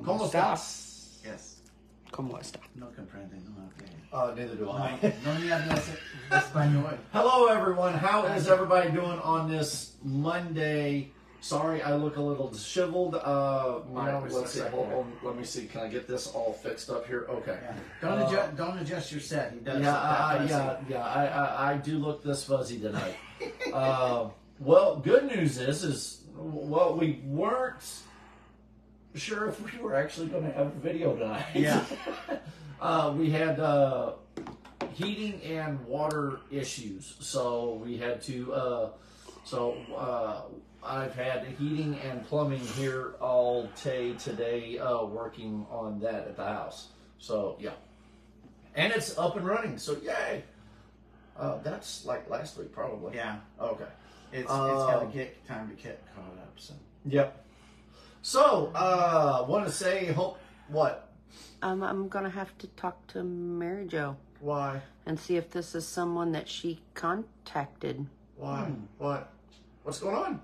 ¿Cómo estás? Yes. ¿Cómo está? No comprende. No, okay. Neither do I. No me hablas español. Hello, everyone. How is everybody doing on this Monday? Sorry, I look a little disheveled. Let's see. Hold on. Let me see. Can I get this all fixed up here? Okay. Yeah. Don't adjust your set. He does. I do look this fuzzy tonight. Well, good news is we weren't sure if we were actually going to have a video tonight. Yeah. We had heating and water issues, so we had to. I've had heating and plumbing here all day today, working on that at the house. So yeah, and it's up and running. So yay! That's like last week, probably. Yeah. Okay. It's gotta get time to get caught up. So. Yep. So want to say what? I'm gonna have to talk to Mary Jo. Why? And see if this is someone that she contacted. Why? What? What's going on?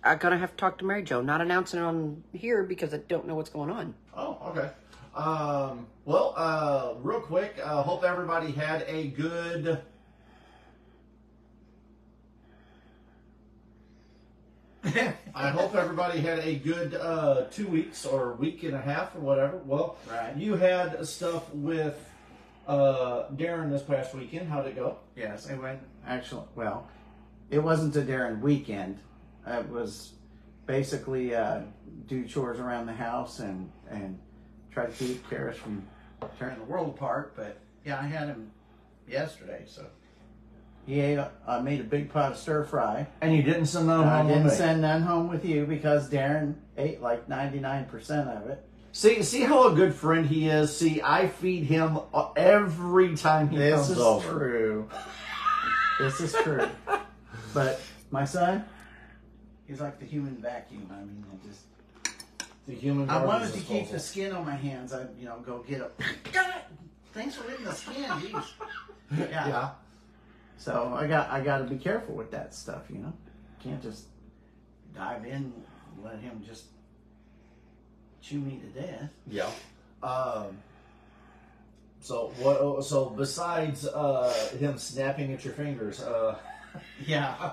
I'm gonna have to talk to Mary Jo. Not announcing it on here because I don't know what's going on. Oh, okay. Real quick, hope everybody had a good. I hope everybody had a good 2 weeks or week and a half or whatever. Well, right. You had stuff with Darren this past weekend. How'd it go? Yes, it went actually well. It wasn't a Darren weekend. It was basically do chores around the house and try to keep Karis from tearing the world apart. But yeah, I had him yesterday, so he ate. I made a big pot of stir fry. And you didn't send none home I with didn't me. send none home with you because Darren ate like 99% of it. See how a good friend he is. See, I feed him every time he comes over. This is true. This is true. But my son, he's like the human vacuum. I mean, The human. I wanted garbage to disposal. keep the skin on my hands. I, go get it. God, thanks for getting the skin. Jeez. Yeah. Yeah. So I got to be careful with that stuff. Can't just dive in, and let him just chew me to death. Yeah. So what? So besides him snapping at your fingers, Yeah.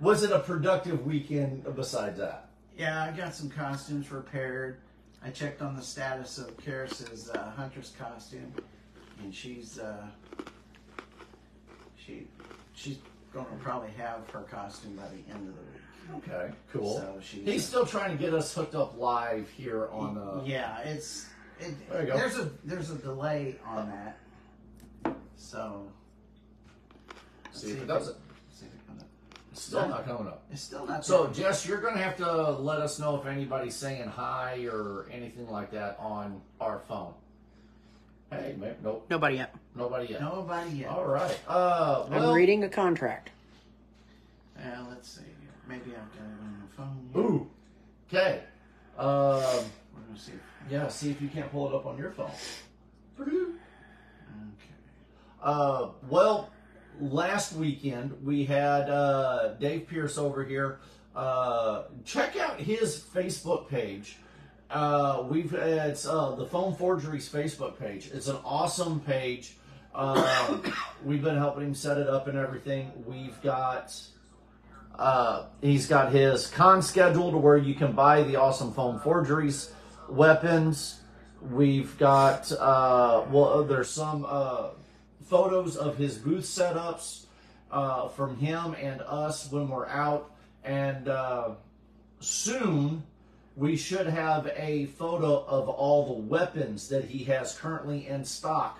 was it a productive weekend? Besides that. Yeah, I got some costumes repaired. I checked on the status of Karis's hunter's costume, and she's going to probably have her costume by the end of the week. Okay, cool. So He's still trying to get us hooked up live here on. Yeah, There you go. There's a delay on that. So See if it does it. See if it comes up. It's still not coming up. It's still not. So, there. Jess, you're going to have to let us know if anybody's saying hi or anything like that on our phone. Hey, nope. Nobody yet. Nobody yet. Nobody yet. All right. I'm reading a contract. Let's see. Maybe I've got it on the phone. Ooh. Okay. We're gonna see. Yeah. See if you can't pull it up on your phone. Okay. Last weekend we had Dave Pierce over here. Check out his Facebook page. It's the Phone Forgeries Facebook page. It's an awesome page. We've been helping him set it up and everything. We've got he's got his con schedule to where you can buy the awesome Phone Forgeries weapons. We've got there's some photos of his booth setups from him and us when we're out, and soon we should have a photo of all the weapons that he has currently in stock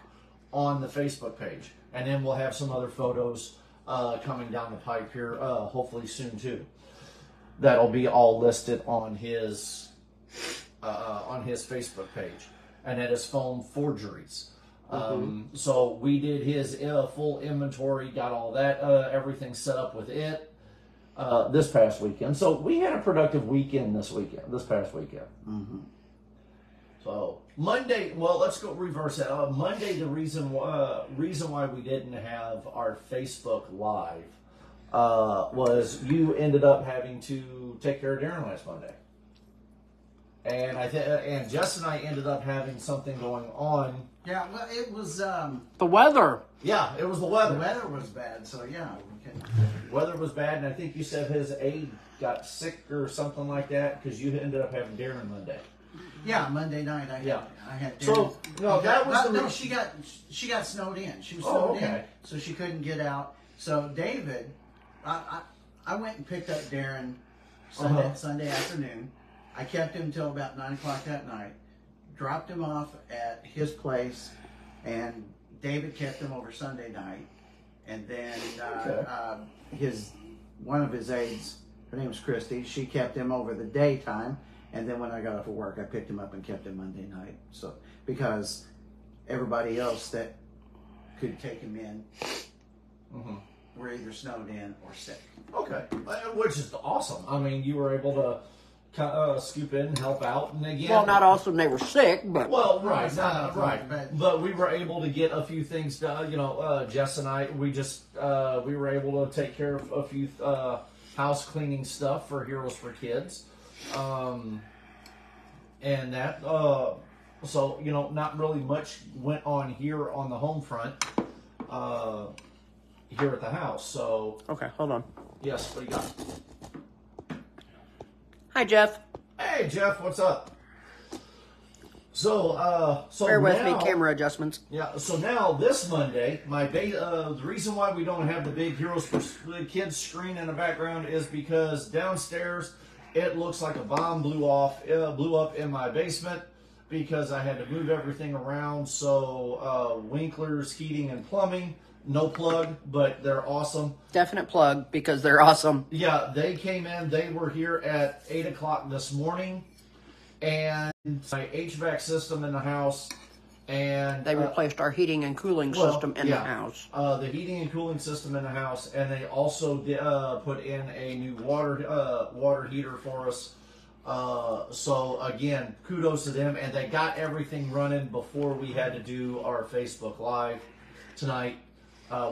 on the Facebook page. And then we'll have some other photos coming down the pipe here, hopefully soon too. That'll be all listed on his Facebook page, and it is Phone Forgeries. So we did his full inventory, got all that, everything set up with it. This past weekend. So we had a productive weekend this past weekend. Mm-hmm. So Monday, let's go reverse that. Monday, the reason why we didn't have our Facebook Live was you ended up having to take care of Darren last Monday. And and Jess and I ended up having something going on. Yeah, well, it was The weather. Yeah, it was the the weather. weather was bad, so yeah. Weather was bad, and I think you said his aide got sick or something like that because you ended up having Darren Monday. Yeah, Monday night Yeah. I had So, no, that was the no, re- she got snowed in. She was Oh, snowed okay. in, so she couldn't get out. So David, I went and picked up Darren Sunday afternoon. I kept him till about 9 o'clock that night. Dropped him off at his place, and David kept him over Sunday night. And then one of his aides, her name was Christy, she kept him over the daytime. And then when I got off of work, I picked him up and kept him Monday night. So because everybody else that could take him in were either snowed in or sick. Okay, which is awesome. I mean, you were able to scoop in and help out, and again, Well, not awesome they were sick, but well, right, it's not not, awesome, right, but we were able to get a few things done. You know, Jess and I, we were able to take care of a few house cleaning stuff for Heroes for Kids, and that. So you know, not really much went on here on the home front. Here at the house, so okay, hold on. yes, what do you got? Hi, Jeff. Hey Jeff, what's up? So Bear with me, now- camera adjustments. Yeah, so now this Monday, the reason why we don't have the big Heroes for the Kids screen in the background is because downstairs it looks like a bomb blew up in my basement because I had to move everything around. So Winkler's Heating and Plumbing, no plug, but they're awesome. Definite plug because they're awesome. Yeah, they came in. They were here at 8 o'clock this morning, and my HVAC system in the house, and They replaced our heating and cooling system in the house. The heating and cooling system in the house, and they also put in a new water heater for us. So again, kudos to them, and they got everything running before we had to do our Facebook Live tonight.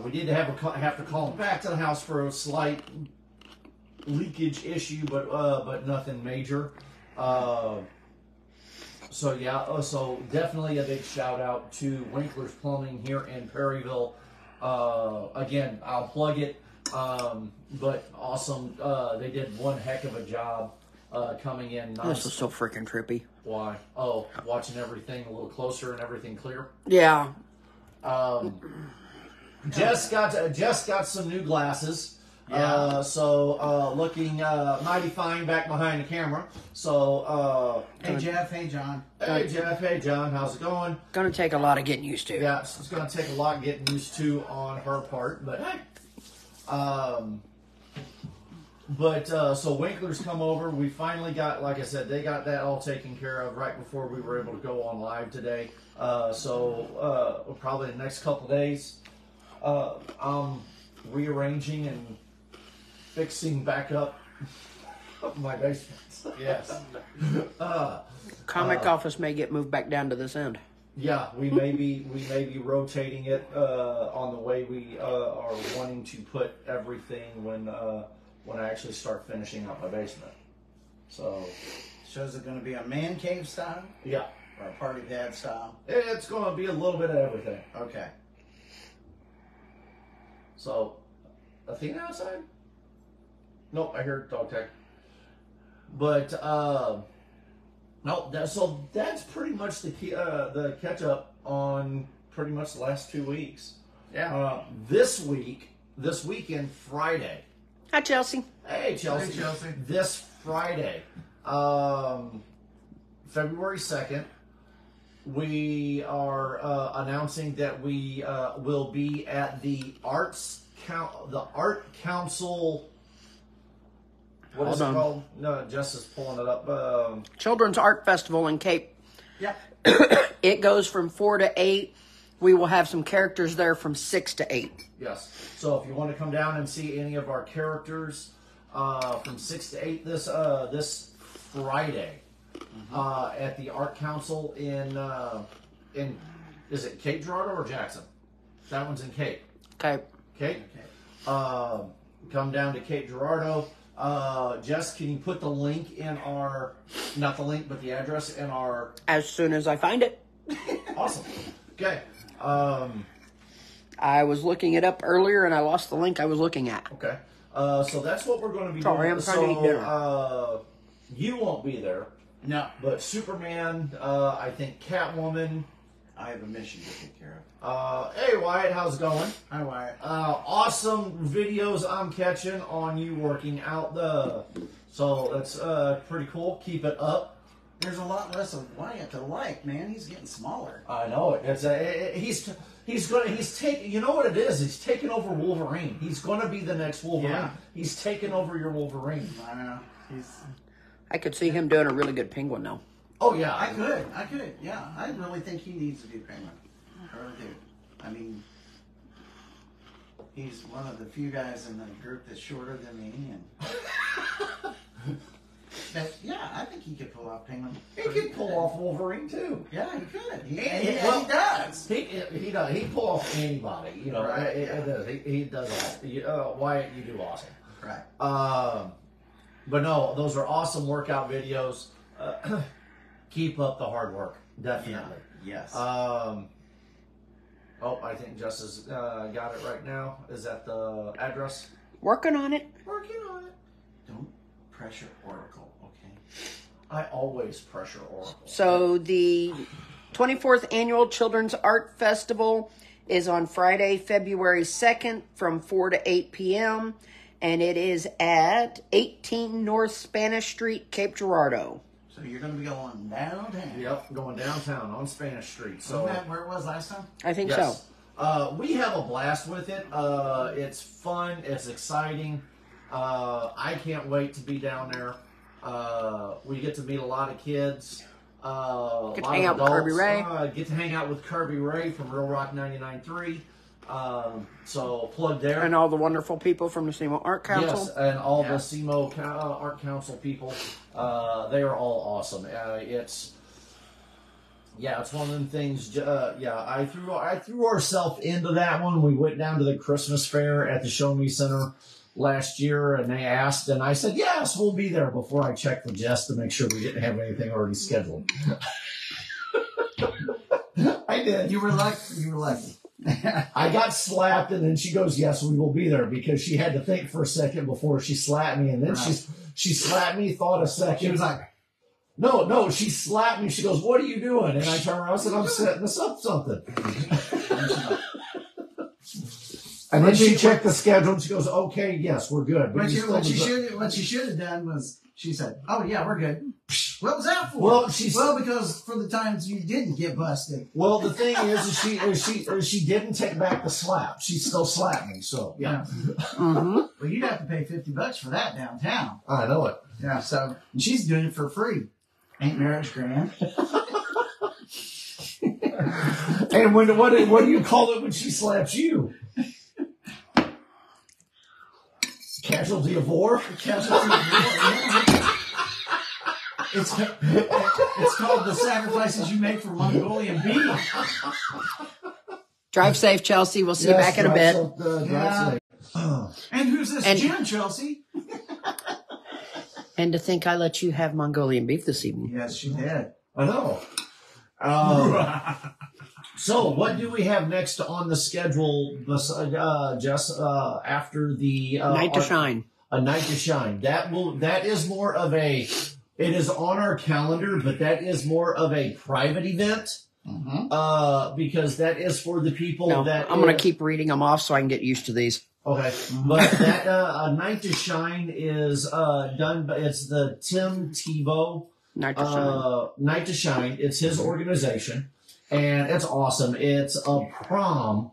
We did have to call them back to the house for a slight leakage issue, but nothing major. So yeah, so definitely a big shout out to Winkler's Plumbing here in Perryville. Again, I'll plug it, but awesome. They did one heck of a job coming in. This is so freaking trippy. Why? Oh, watching everything a little closer and everything clear. Yeah. Jess got some new glasses. Yeah. So looking mighty fine back behind the camera. So Hey Jeff, hey John. hey Jeff, hey John, how's it going? Gonna take a lot of getting used to. Yeah, it's going to take a lot getting used to on her part, but hey. So Winkler's come over. We finally got, like I said, they got that all taken care of right before we were able to go on live today. So probably the next couple days, I'm rearranging and fixing back up my basement. Yes. Comic office may get moved back down to this end. Yeah, we may be rotating it on the way we are wanting to put everything when I actually start finishing up my basement. So is it going to be a man cave style yeah, or a party dad style? it's going to be a little bit of everything. Okay. So, Athena outside? Nope, I heard dog tag. But no, so that's pretty much the catch up on pretty much the last 2 weeks. Yeah. This weekend, Friday. Hi, Chelsea. Hey, Chelsea. Hey, Chelsea. This Friday, February 2nd, we are announcing that we will be at the Art Council. What is it Hold on. called? No, Jess is pulling it up. Children's Art Festival in Cape. Yeah. It goes from 4 to 8. We will have some characters there from 6 to 8. Yes. So if you want to come down and see any of our characters from 6 to 8 this Friday at the Art Council in is it Cape Girardeau or Jackson? That one's in Cape. Okay. Cape. Come down to Cape Girardeau. Jess, can you put the link in our, not the link, but the address in our... As soon as I find it. Awesome. Okay. I was looking it up earlier and I lost the link I was looking at. Okay. So that's what we're going to be Sorry, doing. I'm trying to eat dinner. You won't be there, No, but Superman, I think Catwoman. I have a mission to take care of. Hey, Wyatt, how's it going? Hi, Wyatt. Awesome videos I'm catching on you working out so that's pretty cool. Keep it up. There's a lot less of Wyatt to like, man. He's getting smaller. I know it. He's taking. You know what it is? He's taking over Wolverine. He's gonna be the next Wolverine. Yeah. He's taking over your Wolverine. I don't know. I could see him doing a really good penguin now. Oh yeah, I could. Yeah, I really think he needs to do Penguin. I really do. I mean, he's one of the few guys in the group that's shorter than me, and but, yeah, I think he could pull off Penguin. He could pull off Wolverine too. Yeah, he could. He does. He does. He pull off anybody. You know, Right, it does. He does. Wyatt, you do awesome. Right. But no, those are awesome workout videos. Keep up the hard work, definitely. Yes. I think Jess has got it right now. Is that the address? Working on it. Working on it. Don't pressure Oracle, okay? I always pressure Oracle. So the 24th Annual Children's Art Festival is on Friday, February 2nd from 4 to 8 p.m. And it is at 18 North Spanish Street, Cape Girardeau. So you're going to be going downtown. Yep, going downtown on Spanish Street. So Isn't that where it was last time? I think yes. so. We have a blast with it. It's fun. It's exciting. I can't wait to be down there. We get to meet a lot of kids. Get to hang out with Kirby Ray. Get to hang out with Kirby Ray from Real Rock 99.3. So plug there. And all the wonderful people from the SEMO Art Council. Yes, and all the SEMO Art Council people. They are all awesome. It's one of them things. I threw ourselves into that one. We went down to the Christmas fair at the Show Me Center last year, and they asked, and I said, yes, we'll be there, before I checked with Jess to make sure we didn't have anything already scheduled. I did. You were lucky. I got slapped, and then she goes, yes, we will be there, because she had to think for a second before she slapped me, and then she slapped me, thought a second. She was like, no, she slapped me. She goes, what are you doing? And I turned around and said, I'm setting us up something. And then she checked the schedule, and she goes, okay, yes, we're good. What she should have done was, she said, oh, yeah, we're good. What was that for? Well, because for the times you didn't get busted. Well, the thing is she didn't take back the slap. She still slapped me, so. Yeah. Mm-hmm. Well, you'd have to pay $50 for that downtown. I know it. Yeah, so and she's doing it for free. Ain't marriage grand? And what do you call it when she slaps you? Casualty of war? Casualty of war. It's called the sacrifices you make for Mongolian beef. Drive safe, Chelsea. We'll see you back in a bit. And who's this Jim, Chelsea? And to think I let you have Mongolian beef this evening. Yes, she did. I know. So, what do we have next on the schedule, Jess, after the Night to Shine? A Night to Shine. That is more of a. It is on our calendar, but that is more of a private event. Mm-hmm. Because that is for the people that. I'm going to keep reading them off so I can get used to these. Okay, but that A Night to Shine is done by, it's the Tim Tebow Night to Shine. Night to Shine. It's his organization, and it's awesome. It's a prom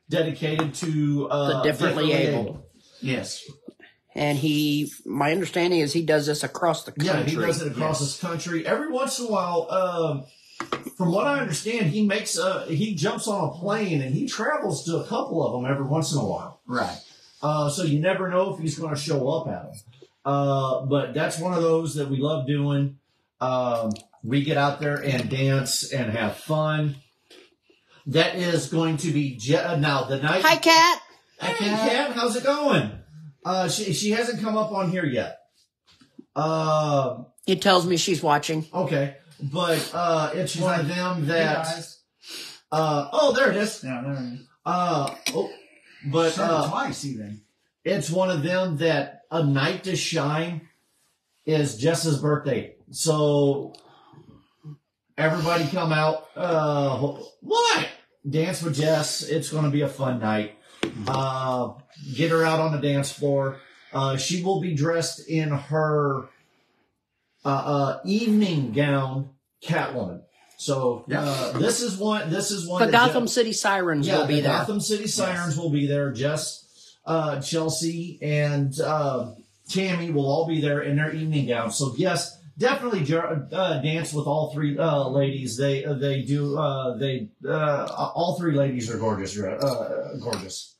dedicated to the differently able. Yes. And my understanding is he does this across the country. Yeah, he does it across this country. Every once in a while, from what I understand, he jumps on a plane and he travels to a couple of them every once in a while. Right. So you never know if he's going to show up at them. But that's one of those that we love doing. We get out there and dance and have fun. That is going to be now the night. Hi, Kat. Hey, Kat, how's it going? She hasn't come up on here yet. It tells me she's watching. Okay, but it's one of them that. Oh, there it is. Yeah, there it is. But Twice even. it's one of them that A Night to Shine is Jess's birthday. So everybody come out. What? Dance with Jess. It's going to be a fun night. Get her out on the dance floor. She will be dressed in her evening gown, Catwoman. So this is one. The Gotham City Sirens will be there. Gotham City Sirens will be there. Jess, Chelsea, and Tammy will all be there in their evening gowns. So yes, definitely dance with all three ladies. They do. All three ladies are gorgeous. Gorgeous.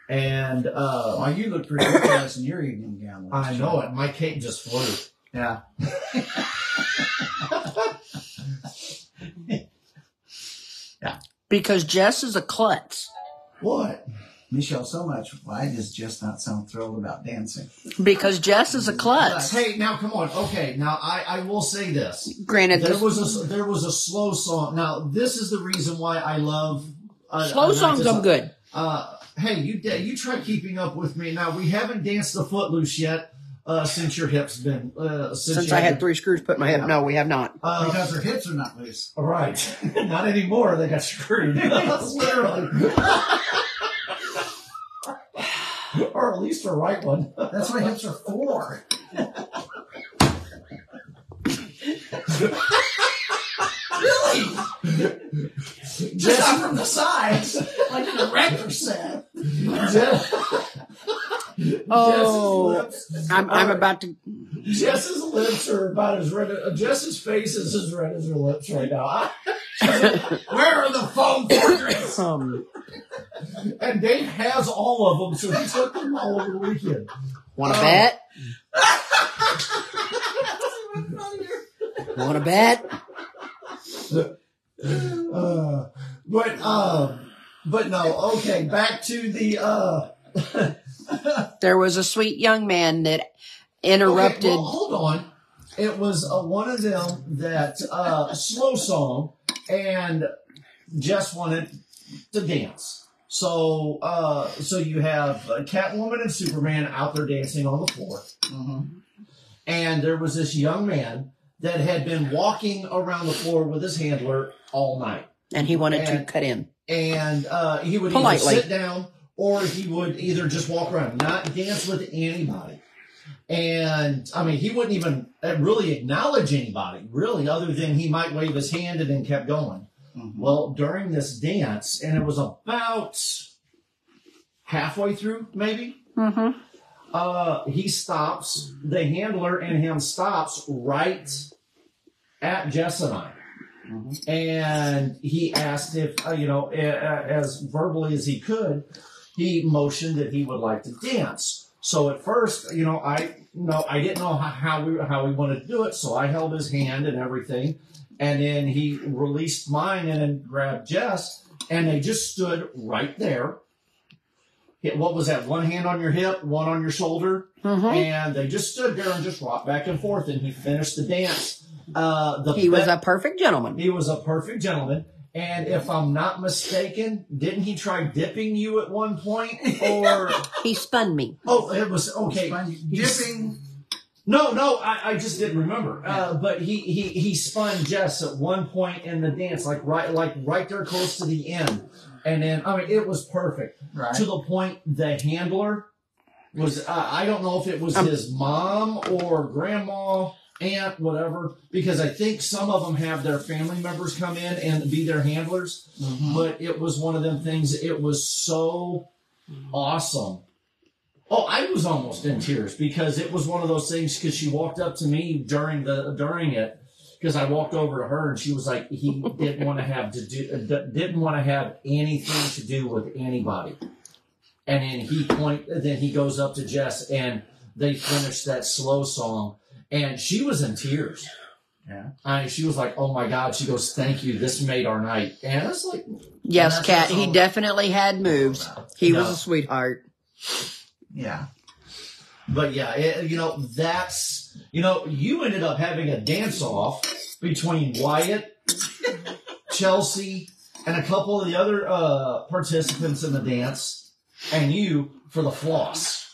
And Well, you look pretty good in your evening gown. I know it. My cape just flew. Yeah. Because Jess is a klutz. What? Michelle, so much. Why does Jess not sound thrilled about dancing? Because Jess is a klutz. Hey, now come on. Okay, now I will say this. Granted, There was a slow song. Now this is the reason why I love slow songs are good. Hey, you try keeping up with me. Now we haven't danced the Footloose yet since your hips been Since I had 3 screws put in my hip. No, we have not. Because her hips are not loose. Right, not anymore. They got screwed. Literally. Or at least her right one. That's what hips are for. Really? Just not from the sides, like the director said. Oh, I'm about to. Jess's lips are about as red. Jess's face is as red as her lips right now. Where are the phone portraits? And Dave has all of them, so he took them all over the weekend. Want to bet? Want to bet? But no. Okay, back to the. There was a sweet young man that interrupted. Okay, well, hold on. It was one of them that slow song, and Jess wanted to dance. So you have Catwoman and Superman out there dancing on the floor, and there was this young man that had been walking around the floor with his handler all night, And he wanted to cut in. and he would Politely. either sit down or he would either just walk around, not dance with anybody. And I mean, he wouldn't even really acknowledge anybody, really, other than he might wave his hand and then kept going. Well, during this dance, and it was about halfway through, maybe, he stops, the handler and him stops right at Jess and I. And he asked if, as verbally as he could, he motioned that he would like to dance. So at first, I didn't know how we wanted to do it, so I held his hand and everything, and then he released mine and then grabbed Jess, and they just stood right there. What was that? One hand on your hip, one on your shoulder, and they just stood there and just rocked back and forth, and he finished the dance. He was a perfect gentleman. He was a perfect gentleman. And if I'm not mistaken, didn't he try dipping you at one point? Or He spun me. oh, it was okay. Dipping. No, I just didn't remember. But he spun Jess at one point in the dance, like right there close to the end. And then it was perfect Right. to the point the handler was. I don't know if it was his mom or grandma, aunt, whatever, because I think some of them have their family members come in and be their handlers. But it was one of them things. It was so awesome. Oh, I was almost in tears because it was one of those things. Because she walked up to me during it, because I walked over to her and she was like, he didn't want to have anything to do with anybody. And then he goes up to Jess and they finished that slow song. And she was in tears. Yeah. She was like, "Oh my God!" She goes, "Thank you. This made our night." And it's like, Yes, that's Kat, what he it's all- definitely had moves. He was No. a sweetheart. Yeah. But yeah, you ended up having a dance off between Wyatt, Chelsea, and a couple of the other participants in the dance, and you for the floss.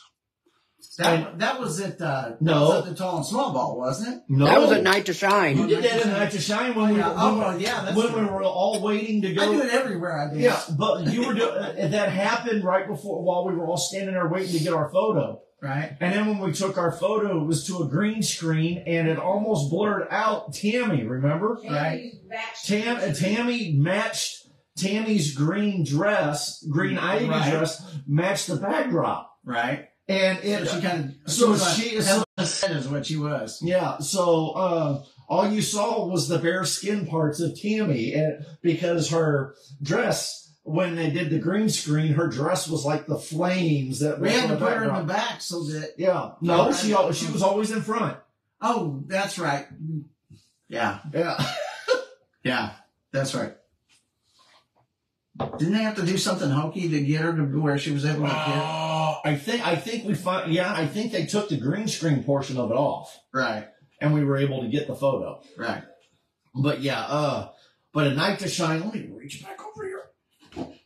That was at the Tall and Small Ball, wasn't it? No, That was at Night to Shine. You did that in Night to Shine when we were all waiting to go. I do it everywhere I dance. Yeah, but you were doing that happened right before while we were all standing there waiting to get our photo. Right. And then when we took our photo, it was to a green screen, and it almost blurred out Tammy. Remember? Right. Tammy matched Tammy's green Ivy dress matched the backdrop. Right. And she is what she was. Yeah. So all you saw was the bare skin parts of Tammy, and because her dress. When they did the green screen, her dress was like the flames that we had to put her in the back so that she was always in front. Oh, that's right. Yeah, yeah, that's right. Didn't they have to do something hokey to get her to where she was able to get? I think they took the green screen portion of it off. Right, and we were able to get the photo. Right, but but a Night to Shine. Let me reach back over here.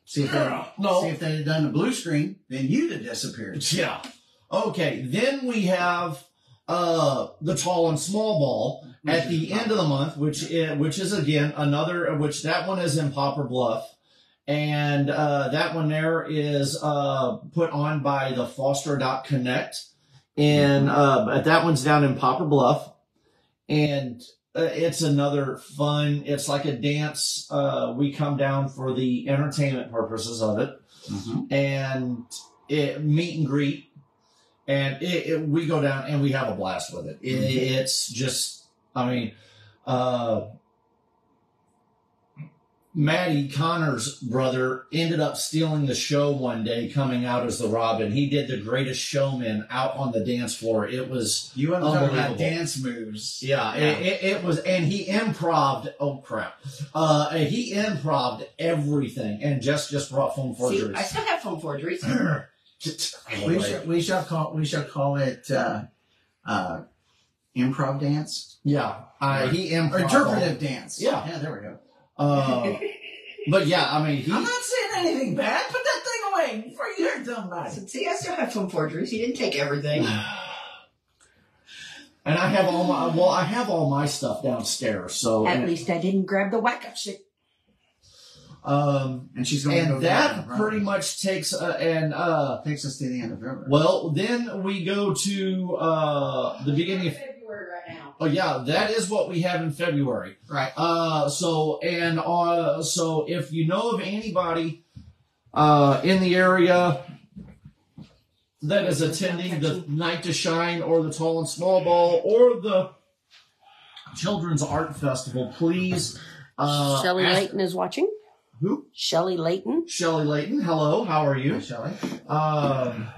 See if they had done the blue screen, then you'd have disappeared. Yeah. Okay. Then we have the Tall and Small Ball at the end of the month, which is again another that one is in Poplar Bluff, and that one there is put on by the Foster.Connect, and that one's down in Poplar Bluff, and. It's another fun. It's like a dance. We come down for the entertainment purposes of it, and meet and greet, and we go down and we have a blast with it. It's just, Matty Connor's brother ended up stealing the show one day, coming out as the Robin. He did the Greatest Showman out on the dance floor. It was unbelievable. About dance moves. Yeah. It was, and he improv'd. Oh crap! He improv'd everything, and just brought foam forgeries. See, I still have foam forgeries. we shall call it improv dance. Yeah, he improv'd interpretive dance. Yeah, there we go. But yeah, I'm not saying anything bad. Put that thing away before you hear somebody. See, I still have foam forgeries. He didn't take everything. And I have all my stuff downstairs. So at least I didn't grab the whack-up stick. And she's going to go that pretty much takes us to the end of February. Well, then we go to the beginning of February right now. Oh yeah, that is what we have in February. Right. So if you know of anybody in the area that is attending the Night to Shine or the Tall and Small Ball or the Children's Art Festival, please. Shelley Layton is watching. Who? Shelley Layton. Shelley Layton. Hello, how are you? Hi, Shelley.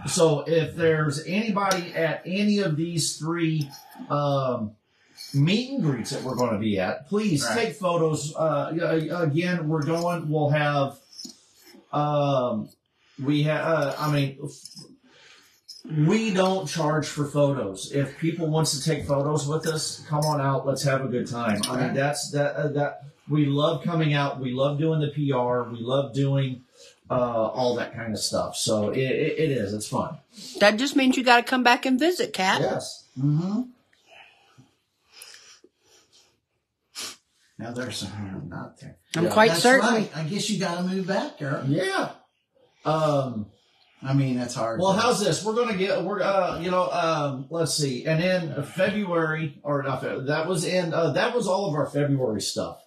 So if there's anybody at any of these three meet and greets that we're going to be at, please take photos. Again, we'll have, we don't charge for photos. If people wants to take photos with us, come on out. Let's have a good time. I mean, that we love coming out. We love doing the PR. We love doing all that kind of stuff. So it is. It's fun. That just means you got to come back and visit, Kat. Yes. Mm-hmm. Now there's some out there. I'm quite certain. Right. I guess you got to move back, girl. Yeah. I mean, that's hard. Well, how's this? Let's see. And in February, or not February, that was all of our February stuff.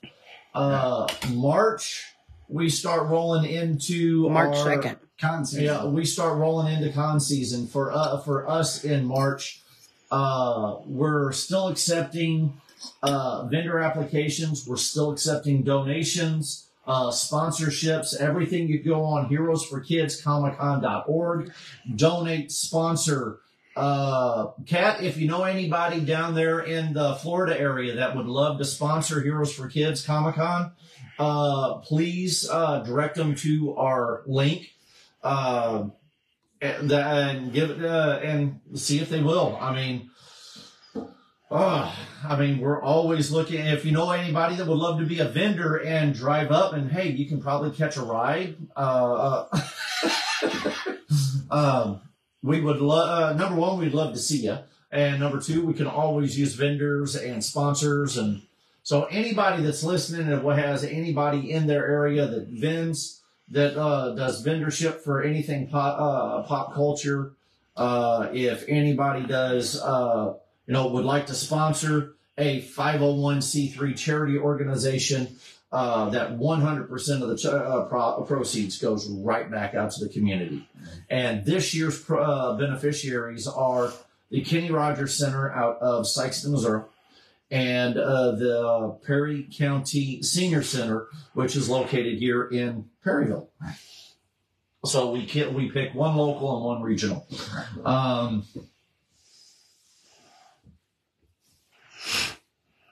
March, we start rolling into March 2nd. Con season. Yeah, we start rolling into con season. For us in March, we're still accepting vendor applications. We're still accepting donations. Sponsorships, everything. You go on heroesforkidscomiccon.org, donate, sponsor. Kat, if you know anybody down there in the Florida area that would love to sponsor Heroes for Kids Comic Con, please direct them to our link. and give it and see if they will. I mean, we're always looking. If you know anybody that would love to be a vendor and drive up, and hey, you can probably catch a ride. We would number one, we'd love to see you, and number two, we can always use vendors and sponsors, and so anybody that's listening and has anybody in their area that vends, that does vendorship for anything pop culture, if anybody does. Would like to sponsor a 501c3 charity organization, that 100% of the proceeds goes right back out to the community. And this year's beneficiaries are the Kenny Rogers Center out of Sikeston, Missouri, and the Perry County Senior Center, which is located here in Perryville. So we pick one local and one regional.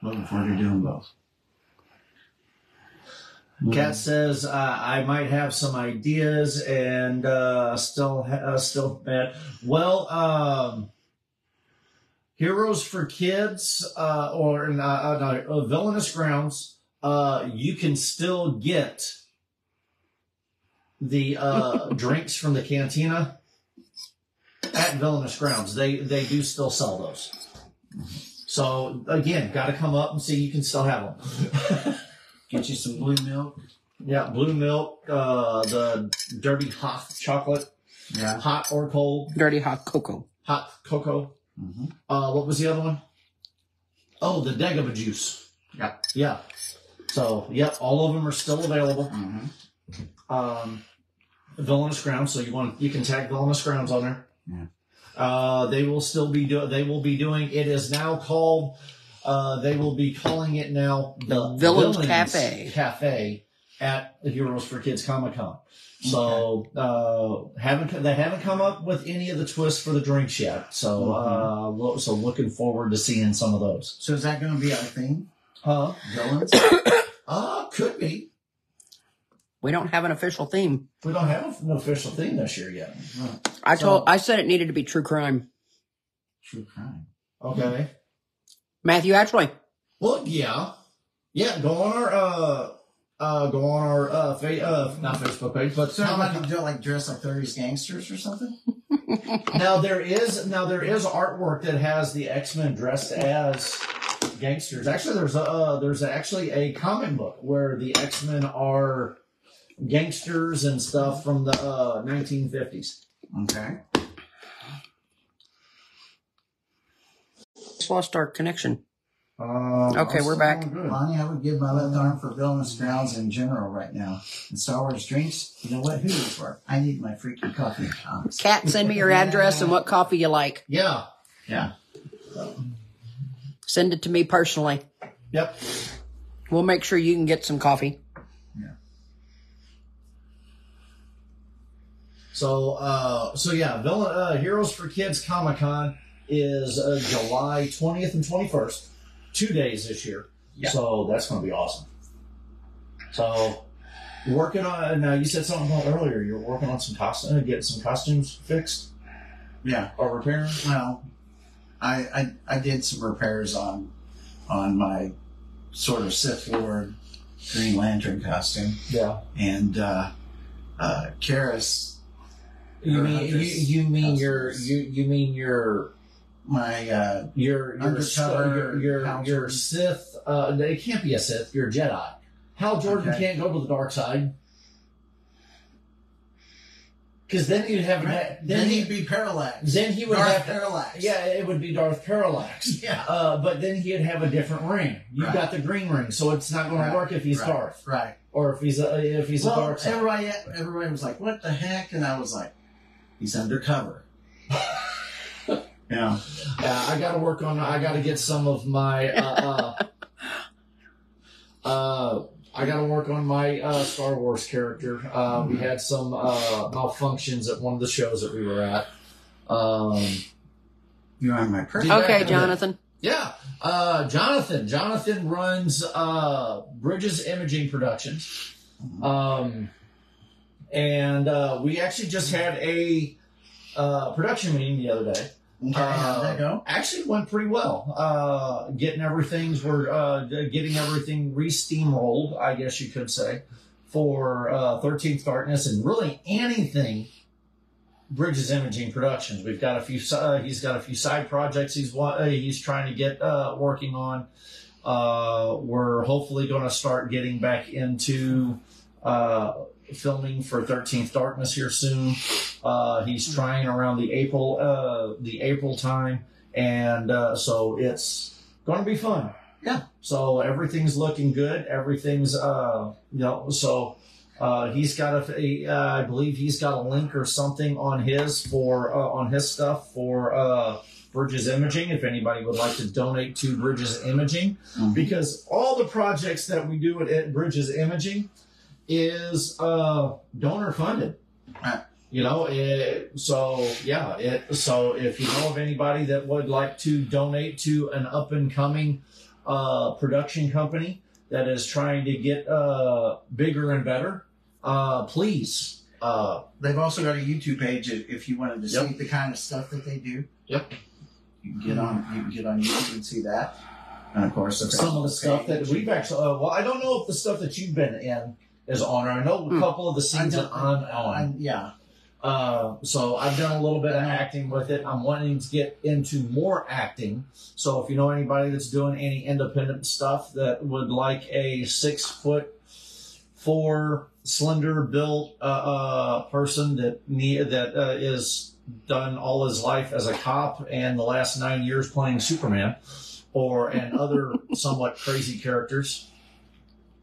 Looking forward to doing both. Kat says, I might have some ideas and still bad. Well, Heroes for Kids or Villainous Grounds, you can still get the drinks from the cantina at Villainous Grounds. They do still sell those. So, again, got to come up and see. You can still have them. Get you some blue milk. Yeah, blue milk, the dirty hot chocolate. Yeah. Hot or cold. Dirty hot cocoa. Hot cocoa. Mm-hmm. What was the other one? Oh, the Dagobah juice. Yep. Yeah. So, yep, all of them are still available. Mm-hmm. Villainous Grounds, so you can tag Villainous Grounds on there. Yeah. They will still be doing, it is now called, they will be calling it now the Villains Cafe at the Heroes for Kids Comic-Con. So, they haven't come up with any of the twists for the drinks yet. So, so looking forward to seeing some of those. So is that going to be our theme? Huh? Villains? Could be. We don't have an official theme. We don't have an official theme this year yet. I said it needed to be true crime. True crime. Okay. Matthew Ashley. Well, yeah. Go on our not Facebook page, but So I'm going to do like dress like 30s gangsters or something? now there is artwork that has the X-Men dressed as gangsters. Actually, there's actually a comic book where the X-Men are gangsters and stuff from the 1950s. Okay. Just lost our connection. Okay, we're back. Bonnie, I would give my left arm for Villainous Grounds in general right now. And Star Wars drinks, you know what? Who is for? I need my freaking coffee and Tom's. Kat, send me your address and what coffee you like. Yeah. Send it to me personally. Yep. We'll make sure you can get some coffee. Yeah. So Heroes for Kids Comic-Con is July 20th and 21st. 2 days this year. Yeah. So that's going to be awesome. So working on, now you said something about earlier, you're working on some costumes, getting some costumes fixed? Yeah. Or repairing? Well, I did some repairs on my sort of Sith Lord Green Lantern costume. Yeah. And Karis. You mean your undercover your Sith. It can't be a Sith. You're a Jedi. Hal Jordan can't go to the dark side. Because then you'd have then he'd be Parallax. Then he would Darth have Parallax. Yeah, it would be Darth Parallax. Yeah. But then he'd have a different ring. You've got the green ring, so it's not going to work if he's Darth. Right. Or if he's a dark side. Everybody was like, "What the heck?" And I was like, "He's undercover." Yeah. I got to work on. I got to get some of my. I got to work on my Star Wars character. We had some malfunctions at one of the shows that we were at. You're on my person. Okay, Jonathan. Yeah. Jonathan. Jonathan runs Bridges Imaging Productions. And we actually just had a production meeting the other day. Okay, how'd that go? Actually went pretty well. Getting everything re-steamrolled, I guess you could say, for 13th Darkness, and really anything Bridges Imaging Productions. We've got a few. He's got a few side projects he's trying to get working on. We're hopefully going to start getting back into filming for 13th Darkness here soon. He's trying around the April time, and so it's going to be fun. Yeah. So everything's looking good. Everything's so he's got I believe he's got a link or something on his stuff for Bridges Imaging, if anybody would like to donate to Bridges Imaging, because all the projects that we do at Bridges Imaging is donor funded. So if you know of anybody that would like to donate to an up and coming production company that is trying to get bigger and better, please. They've also got a YouTube page if you wanted to see the kind of stuff that they do. Yep. You can get on YouTube and see that. And of course, some of the stuff that we've actually. I don't know if the stuff that you've been in is on. I know a couple of the scenes that I'm on. Yeah. So I've done a little bit of acting with it. I'm wanting to get into more acting. So if you know anybody that's doing any independent stuff that would like a 6'4" slender built person that is done all his life as a cop and the last 9 years playing Superman and other somewhat crazy characters,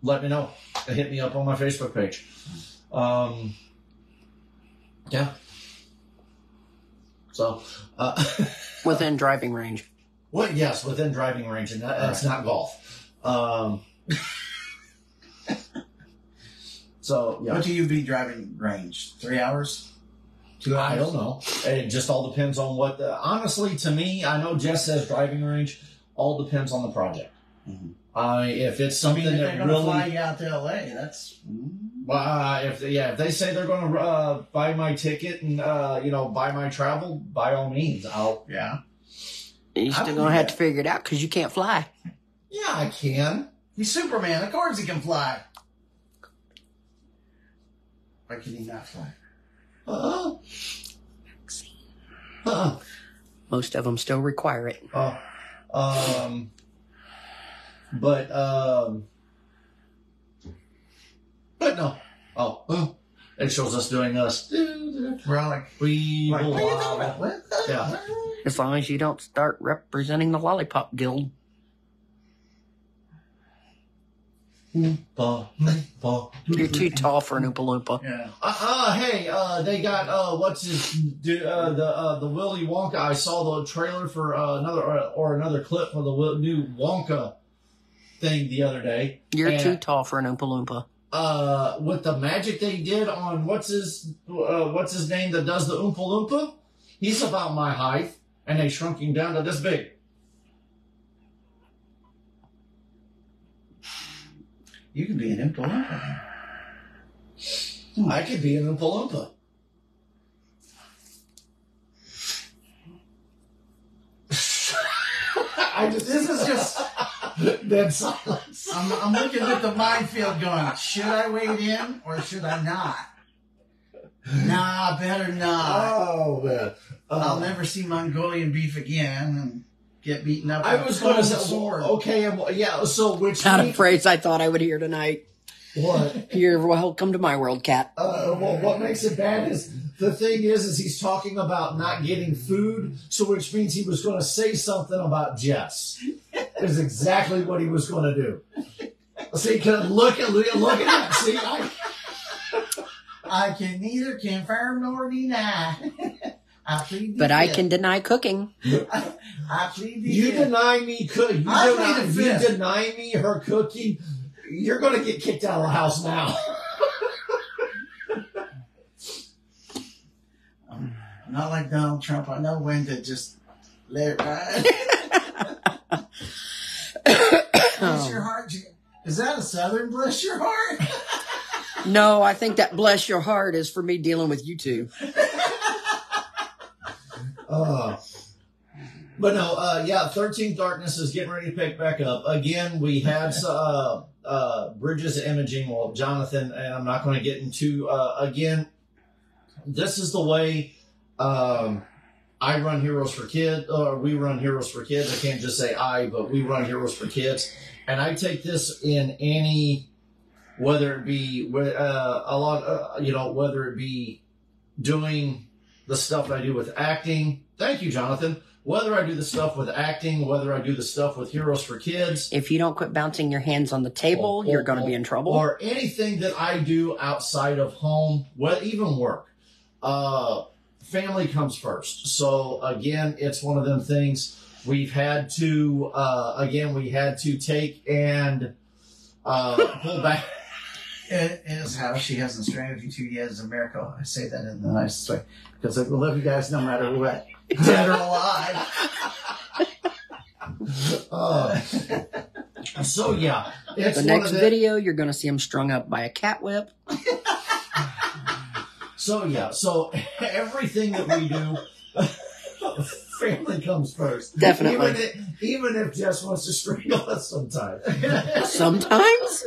let me know. Hit me up on my Facebook page. Yeah. So, within driving range. Well, yes, within driving range, and that's not golf. So, yeah. What do you be driving range? 3 hours? 2 hours? I don't know. It just all depends on what. Honestly, to me, I know Jess says driving range. All depends on the project. Mm-hmm. If it's something if that they're going really to fly you out to LA, that's. if they say they're going to buy my ticket and buy my travel, by all means, I'll. Yeah. You're still going to have to figure it out because you can't fly. Yeah, I can. He's Superman. Of course he can fly. Why can he not fly? Most of them still require it. But no. It shows us doing us. We're all like, yeah. As long as you don't start representing the Lollipop Guild. You're too tall for an Oompa Loompa. Yeah. Hey, they got the Willy Wonka. I saw the trailer for another clip for the new Wonka thing the other day. You're too tall for an Oompa Loompa. With the magic they did on what's his name that does the Oompa Loompa, he's about my height, and they shrunk him down to this big. You can be an Oompa Loompa. I could be an Oompa Loompa. This is just dead silence. I'm looking at the minefield going, should I wade in or should I not? Nah, better not. Oh, man. I'll never see Mongolian beef again and get beaten up. I was going to say, sword. okay, yeah, so which... Not a phrase I thought I would hear tonight. What? You're welcome to my world, Cat. Well, what makes it bad is the thing is he's talking about not getting food, so which means he was going to say something about Jess. Is exactly what he was going to do. See, look at that. See, I can neither confirm nor deny. I can deny cooking. I plead the you fifth. deny me cooking. You deny me her cooking. You're going to get kicked out of the house now. I'm not like Donald Trump. I know when to just let it ride. Bless your heart. Is that a Southern bless your heart? No, I think that bless your heart is for me dealing with you two. But no, yeah, 13th Darkness is getting ready to pick back up. Again, we had Bridges Imaging, well, Jonathan, and I'm not going to get into, again, this is the way I run Heroes for Kids, or we run Heroes for Kids. I can't just say I, but we run Heroes for Kids. And I take this in any, whether it be whether it be doing the stuff I do with acting. Thank you, Jonathan. Whether I do the stuff with acting, whether I do the stuff with Heroes for Kids. If you don't quit bouncing your hands on the table, you're going to be in trouble. Or anything that I do outside of home, even work. Family comes first. So, again, it's one of them things we've had to, take and pull back. In his house, she hasn't stranded you 2 years in America. I say that in the nicest way. Because I love you guys no matter what. Dead or alive. So yeah, it's the next video you're going to see him strung up by a cat whip. So yeah, so everything that we do, family comes first. Definitely. Even if Jess wants to strangle us sometimes. Sometimes.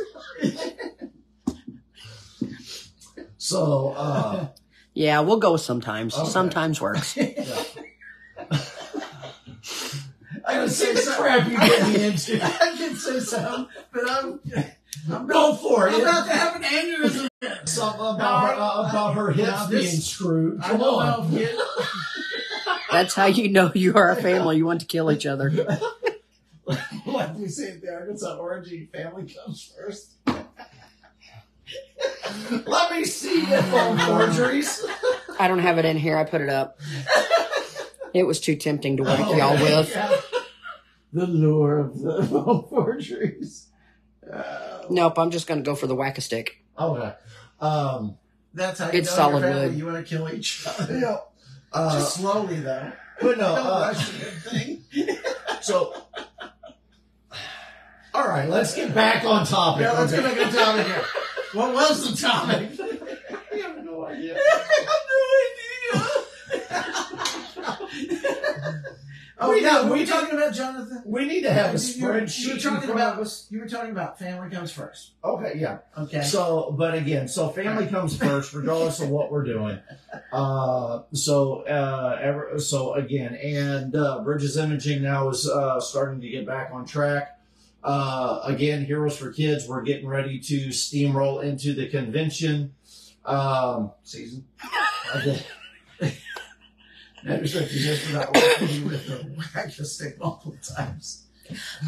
So yeah, we'll go sometimes. Okay. Sometimes works. Yeah. I can say the crap you get me into. I can say something, but I'm go for it. I'm about to have an aneurysm. Something about her hips being screwed. Come on. That's how you know you are a family. You want to kill each other. Like we say at the Arkansas Orangey, family comes first. Let me see the phone forgeries. I don't have it in here. I put it up. It was too tempting to wake y'all with. Yeah. The lure of the phone forgeries. Nope, I'm just going to go for the whack-a-stick. Okay. That's how you it's know solid your family, wood. You want to kill each other. Yeah. Just slowly, though. But no, That's a good thing. So, all right, let's get back on topic. Yeah, let's get back on topic here. What was the topic? I have no idea. Oh, yeah, were we talking about Jonathan? We need to have a spreadsheet. You were talking about family comes first. Okay, yeah. Okay. So, but again, so family comes first, regardless of what we're doing. So again, and Bridges Imaging now is starting to get back on track. Again, Heroes for Kids, we're getting ready to steamroll into the convention Season. I respect you just for not watching me with the whack-a-stick multiple times.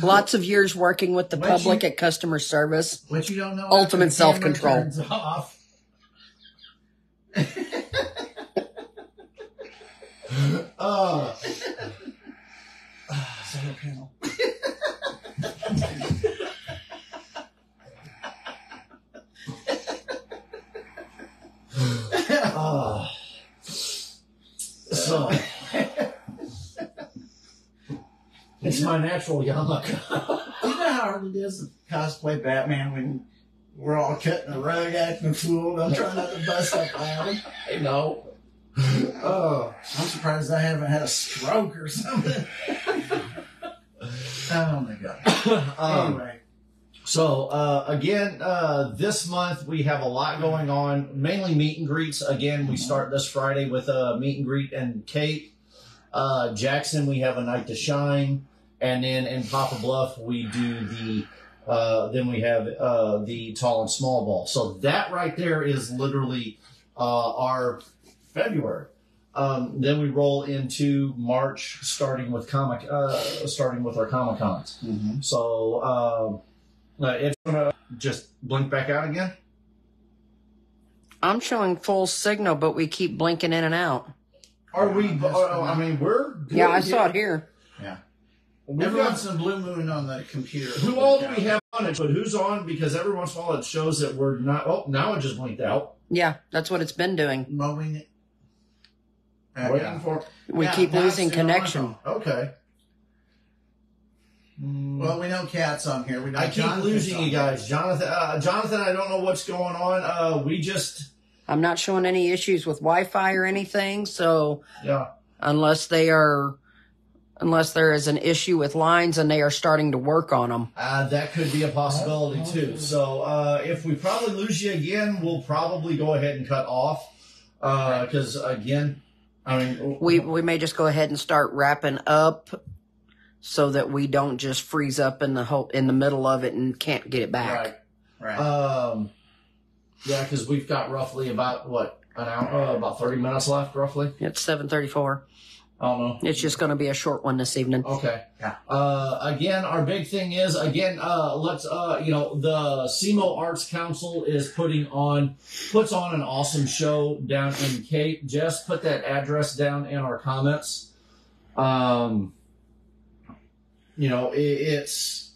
Lots of years working with the public at customer service. What you don't know. Ultimate self-control. Turns off. Solar panel. So it's my natural yarmulke. You know how hard it is to cosplay Batman when we're all cutting a rug, acting a fool? I'm trying not to bust up Larry. I know. I'm surprised I haven't had a stroke or something. Oh my god. Anyway. So, again, this month we have a lot going on, mainly meet and greets. Again, we start this Friday with a meet and greet and Kate. Jackson, we have a night to shine. And then in Papa Bluff, we do then we have the tall and small ball. So that right there is literally our February. Then we roll into March, starting with our Comic-Cons. Mm-hmm. So, it's gonna just blink back out again. I'm showing full signal, but we keep blinking in and out. Are we? I mean, we're good. Yeah, I saw it here. Yeah. We've Every got once in a blue moon on the computer. who all do we have on it? But who's on? Because every once in a while it shows that we're not. Oh, now it just blinked out. Yeah, that's what it's been doing. Mowing it. Waiting for. We keep now losing it's still on. connection. Okay. Well, we know Cat's on here. We know I keep Jonathan's losing on you guys, Jonathan. Jonathan, I don't know what's going on. We just. I'm not showing any issues with Wi-Fi or anything, so Yeah. unless there is an issue with lines and they are starting to work on them. That could be a possibility too. So if we probably lose you again, we'll probably go ahead and cut off. Because again, I mean, We may just go ahead and start wrapping up so that we don't just freeze up in the middle of it and can't get it back. Right. Yeah, because we've got roughly about an hour, about 30 minutes left, roughly. It's 7:34. I don't know. It's just going to be a short one this evening. Okay. Yeah. Again, our big thing is the SEMO Arts Council puts on an awesome show down in Cape. Just put that address down in our comments. It's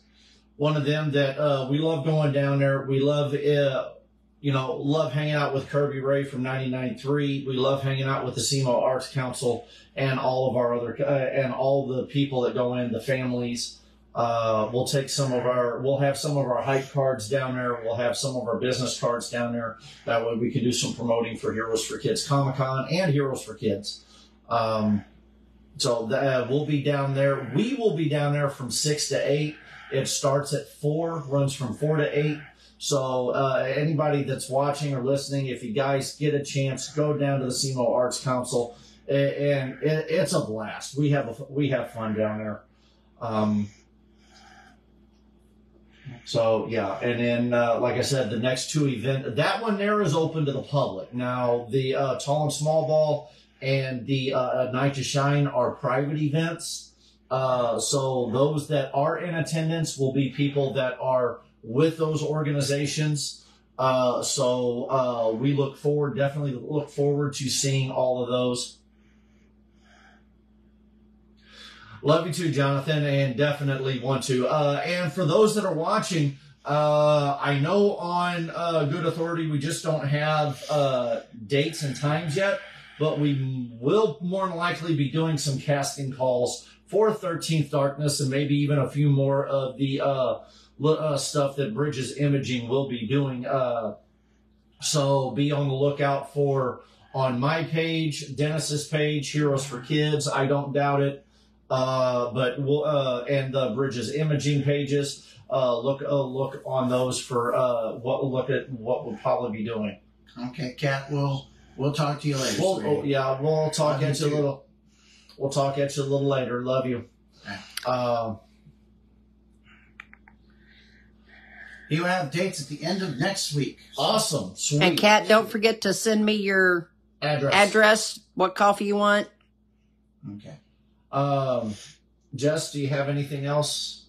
one of them that we love going down there. We love love hanging out with Kirby Ray from 99.3. We love hanging out with the SEMO Arts Council and all of our other and all the people that go in, the families. We'll have some of our hype cards down there. We'll have some of our business cards down there. That way we can do some promoting for Heroes for Kids Comic-Con and Heroes for Kids. We'll be down there. We will be down there from 6 to 8. It starts at 4, runs from 4 to 8. So anybody that's watching or listening, if you guys get a chance, go down to the SEMO Arts Council, and it's a blast. We have fun down there. And then like I said, the next two events, that one there is open to the public. Now the Tall and Small Ball and the Night to Shine are private events. So those that are in attendance will be people that are with those organizations. We definitely look forward to seeing all of those. Love you too, Jonathan, and definitely want to. And for those that are watching, I know on Good Authority we just don't have dates and times yet, but we will more than likely be doing some casting calls for 13th Darkness and maybe even a few more of the stuff that Bridges Imaging will be doing. So be on the lookout for on my page, Dennis's page, Heroes for Kids. I don't doubt it. But we'll and the Bridges Imaging pages. Look on those for what we'll probably be doing. Okay, Kat. We'll talk to you later. We'll talk at you a little. We'll talk at you a little later. Love you. You have dates at the end of next week. Awesome. Sweet. And Kat, don't forget to send me your address, what coffee you want. Okay. Jess, do you have anything else?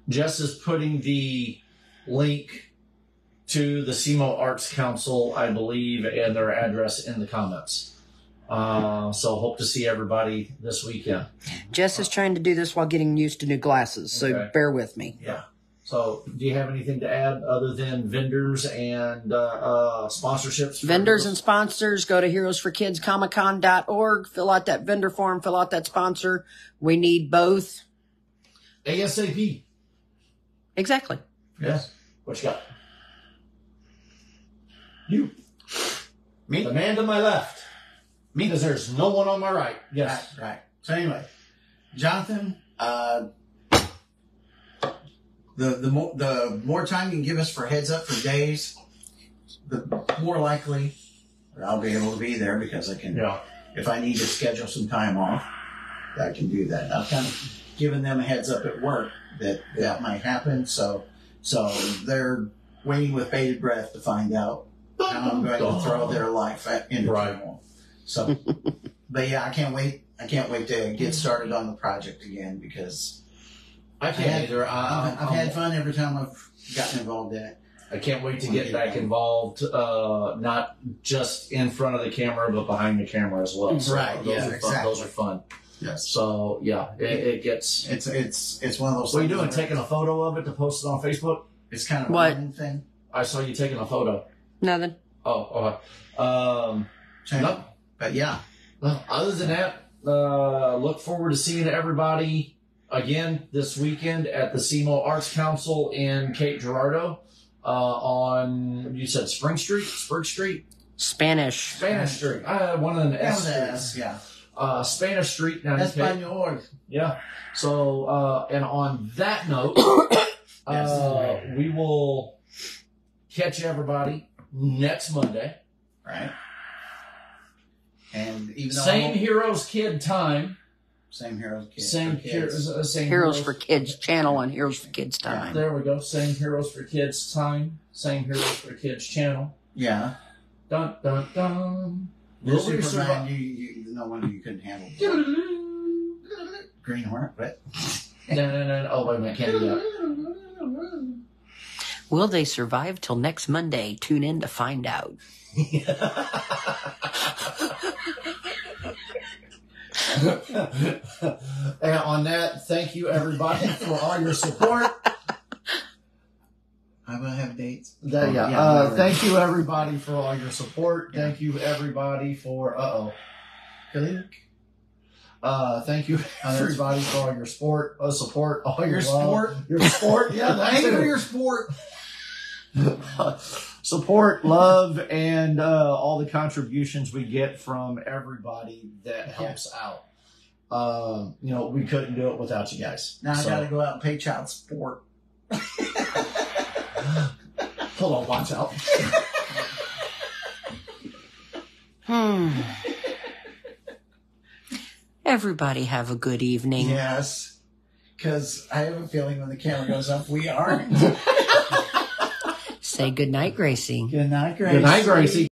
Jess is putting the link to the SEMO Arts Council, I believe, and their address in the comments. So hope to see everybody this weekend. Jess is trying to do this while getting used to new glasses, so bear with me. Yeah. So do you have anything to add other than vendors and sponsorships? Vendors and sponsors, go to heroesforkidscomiccon.org, fill out that vendor form, fill out that sponsor. We need both. ASAP. Exactly. Yes. What you got? You. Me? The man to my left. Me, because there's no one on my right. Yes. Right. So anyway, Jonathan, the more time you can give us for heads up for days, the more likely I'll be able to be there because I can. Yeah. If I need to schedule some time off, I can do that. I've kind of given them a heads up at work that might happen. So they're waiting with bated breath to find out how I'm going to throw their life into turmoil. So, but yeah, I can't wait. I can't wait to get started on the project again because I can't either. I've had fun every time I've gotten involved in it. I can't wait to get back involved, not just in front of the camera, but behind the camera as well. So right. Yeah. Exactly. Those are fun. Yes. So yeah, it gets. It's one of those. What are you doing? Taking a photo of it to post it on Facebook? It's kind of What? a fun thing. I saw you taking a photo. Nothing. Oh, okay. Nope. But yeah. Well, other than that, look forward to seeing everybody again this weekend at the SEMO Arts Council in Cape Girardeau on, you said Spring Street? Spanish. Spanish Street. One of the That was S S, yeah. Spanish Street down in Cape. Espanol. Yeah. So, and on that note, we will catch everybody next Monday. Right. And even though Same Heroes Kid time. Same Heroes Kids. Same for kids. same Heroes for Kids channel on Heroes for Kids Yeah, time. there we go. Same Heroes for Kids time. Same Heroes for Kids channel. Yeah. Dun dun dun. Your Will we Superman, survive? no wonder you couldn't handle Green Hornet, but Dun, dun, dun. Oh wait a minute, can't do that. Will they survive till next Monday? Tune in to find out. And on that, thank you everybody for all your support. I'm gonna have dates. Thank you everybody for all your support. Thank you everybody for thank you everybody for all your support, all your Your love, sport. your sport. Yeah, that's Thank you for it. your sport. Support, love, and all the contributions we get from everybody that helps out. We couldn't do it without you guys. Now So- I gotta go out and pay child support. Hold on, watch out. Everybody have a good evening. Yes. Because I have a feeling when the camera goes up, we aren't. Say good night, Gracie. Good night, Grace. Good night, Gracie.